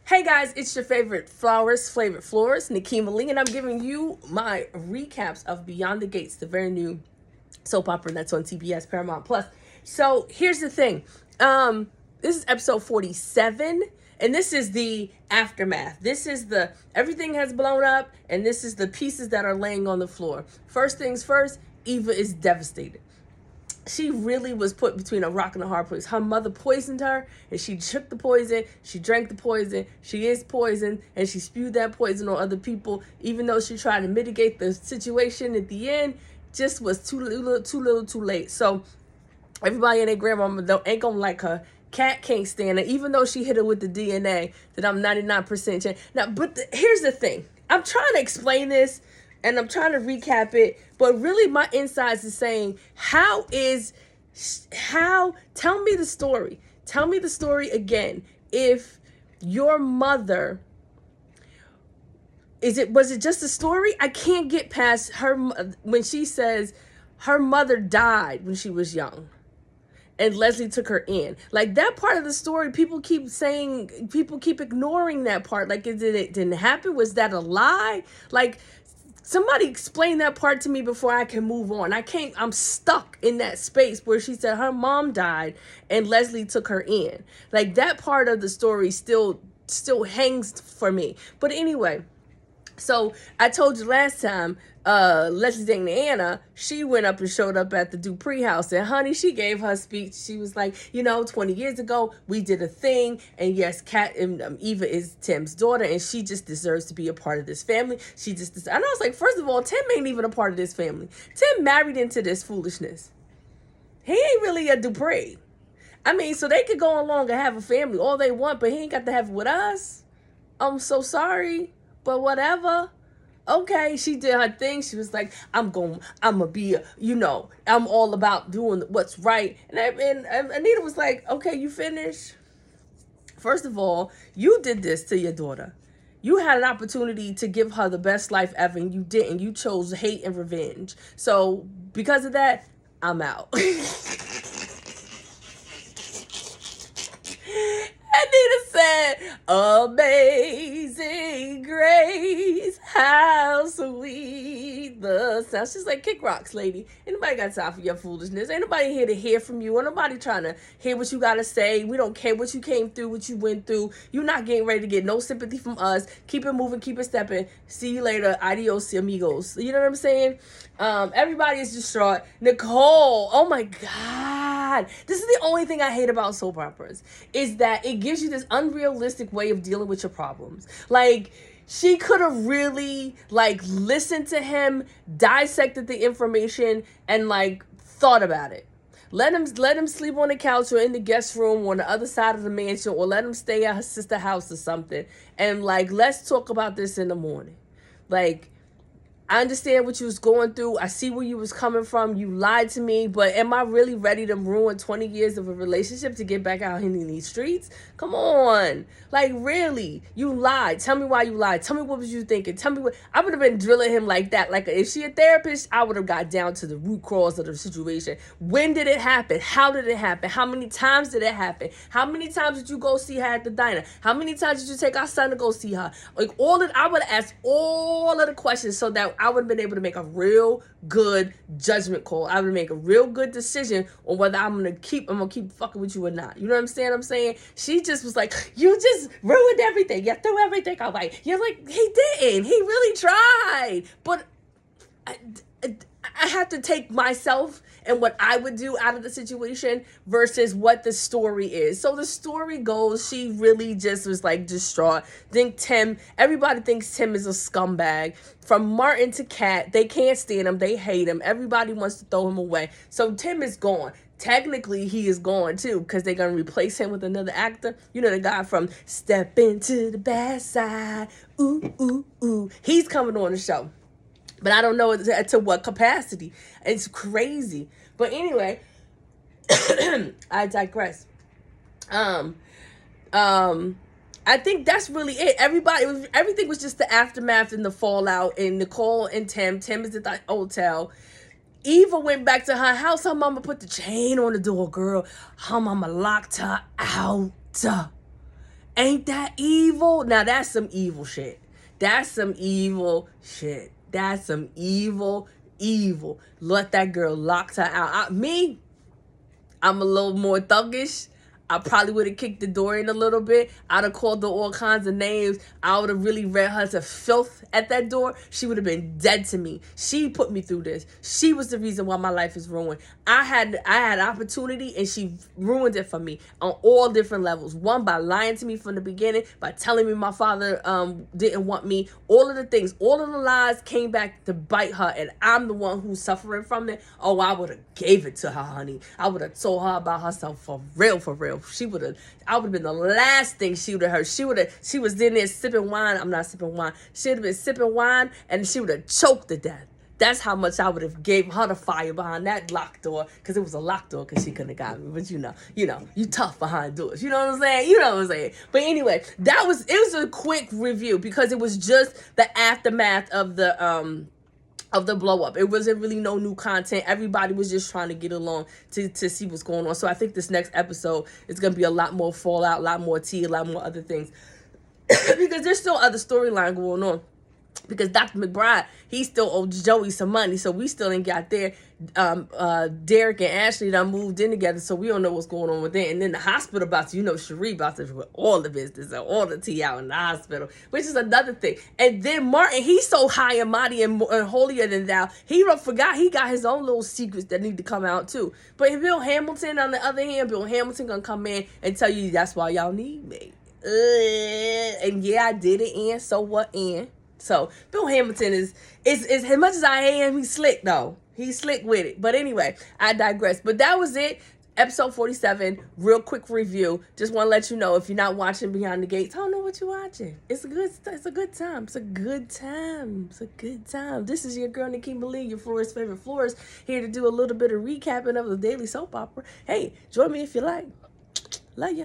Hey guys, it's your favorite florist, Nikema Lee, and I'm giving you my recaps of Beyond the Gates, the very new soap opera that's on TBS Paramount Plus. So here's the thing. This is episode 47, and this is the aftermath. This is the everything has blown up, and this is the pieces that are laying on the floor. First things first, Eva is devastated. She really was put between a rock and a hard place. Her mother poisoned her, and she took the poison. She drank the poison. She is poisoned, and she spewed that poison on other people. Even though she tried to mitigate the situation at the end, just was too little, too late. So everybody and their grandmama ain't gonna like her. Cat can't stand her, even though she hit her with the DNA that I'm 99% sure. Now, but here's the thing. I'm trying to explain this, and I'm trying to recap it, but really my insides is saying, tell me the story. Tell me the story again. If your mother, was it just a story? I can't get past her when she says her mother died when she was young and Leslie took her in. Like, that part of the story, people keep ignoring that part. Like, it didn't happen? Was that a lie? Like, somebody explain that part to me before I can move on. I'm stuck in that space where she said her mom died and Leslie took her in. Like, that part of the story still hangs for me. But anyway, so I told you last time, Leslie dating Anna, she went up and showed up at the Dupree house, and honey, she gave her speech. She was like, 20 years ago, we did a thing, and yes, Kat and Eva is Tim's daughter, and she just deserves to be a part of this family. And I was like, first of all, Tim ain't even a part of this family. Tim married into this foolishness. He ain't really a Dupree. I mean, so they could go along and have a family all they want, but he ain't got to have it with us. I'm so sorry. But whatever. Okay, she did her thing. She was like, I'm gonna be, I'm all about doing what's right. And Anita was like, okay, you finished? First of all, you did this to your daughter. You had an opportunity to give her the best life ever, and you didn't. You chose hate and revenge. So because of that, I'm out. Anita said, amazing grace, how sweet the sound. She's like, kick rocks, lady. Ain't nobody got time for your foolishness. Ain't nobody here to hear from you. Ain't nobody trying to hear what you got to say. We don't care what you came through, what you went through. You're not getting ready to get no sympathy from us. Keep it moving, keep it stepping. See you later. Adios, amigos. You know what I'm saying? Everybody is distraught. Nicole, oh my God. This is the only thing I hate about soap operas, is that it gives you this unrealistic way of dealing with your problems. Like, she could have really, listened to him, dissected the information, and, thought about it. Let him sleep on the couch or in the guest room or on the other side of the mansion, or let him stay at her sister's house or something. And, let's talk about this in the morning. I understand what you was going through. I see where you was coming from. You lied to me, but am I really ready to ruin 20 years of a relationship to get back out in these streets? Come on. Really? You lied. Tell me why you lied. Tell me what was you thinking. Tell me what. I would have been drilling him like that. Like, if she a therapist, I would have got down to the root cause of the situation. When did it happen? How did it happen? How many times did it happen? How many times did you go see her at the diner? How many times did you take our son to go see her? I would have asked all of the questions so that I would have been able to make a real good judgment call. I would make a real good decision on whether I'm gonna keep fucking with you or not. You know what I'm saying? She just was like, you just ruined everything. You threw everything away. You're like, he didn't. He really tried. But I have to take myself and what I would do out of the situation versus what the story is. So the story goes, she really just was distraught. Everybody thinks Tim is a scumbag. From Martin to Kat, they can't stand him. They hate him. Everybody wants to throw him away. So Tim is gone. Technically, he is gone too, because they're going to replace him with another actor. You know, the guy from Step Into the Bad Side. Ooh, ooh, ooh. He's coming on the show. But I don't know to what capacity. It's crazy. But anyway, I digress. I think that's really it. Everything was just the aftermath and the fallout. And Nicole and Tim is at the hotel. Eva went back to her house. Her mama put the chain on the door, girl. Her mama locked her out. Ain't that evil? Now that's some evil shit. That's some evil shit. That's some evil. Let that girl lock her out. I'm a little more thuggish. I probably would have kicked the door in a little bit. I'd have called her all kinds of names. I would have really read her to filth at that door. She would have been dead to me. She put me through this. She was the reason why my life is ruined. I had opportunity and she ruined it for me on all different levels. One, by lying to me from the beginning, by telling me my father didn't want me. All of the things, all of the lies came back to bite her, and I'm the one who's suffering from it. Oh, I would have gave it to her, honey. I would have told her about herself for real. I would have been the last thing she would have heard. She was in there sipping wine. I'm not sipping wine. She would have been sipping wine and she would have choked to death. That's how much I would have gave her the fire behind that locked door, because it was a locked door, because she couldn't have got me. But you tough behind doors. You know what I'm saying? You know what I'm saying? But anyway, it was a quick review because it was just the aftermath of the blow up. It wasn't really no new content. Everybody was just trying to get along to see what's going on. So I think this next episode is going to be a lot more fallout, a lot more tea, a lot more other things. Because there's still other storyline going on. Because Dr. McBride, he still owes Joey some money, so we still ain't got there. Derek and Ashley done moved in together, so we don't know what's going on with them. And then the hospital about to, Cherie about to with all the business and all the tea out in the hospital, which is another thing. And then Martin, he's so high and mighty and holier than thou, he forgot he got his own little secrets that need to come out too. But Bill Hamilton, on the other hand, Bill Hamilton gonna come in and tell you that's why y'all need me. And yeah, I did it, and so what, and so Bill Hamilton is as much as I am, he's slick though. He's slick with it. But anyway, I digress. But that was it. Episode 47, real quick review. Just want to let you know, if you're not watching Behind the Gates, I don't know what you're watching. It's a good time. This is your girl, Nikki Malie, your florist favorite florist, here to do a little bit of recapping of the daily soap opera. Hey, join me if you like. Love ya.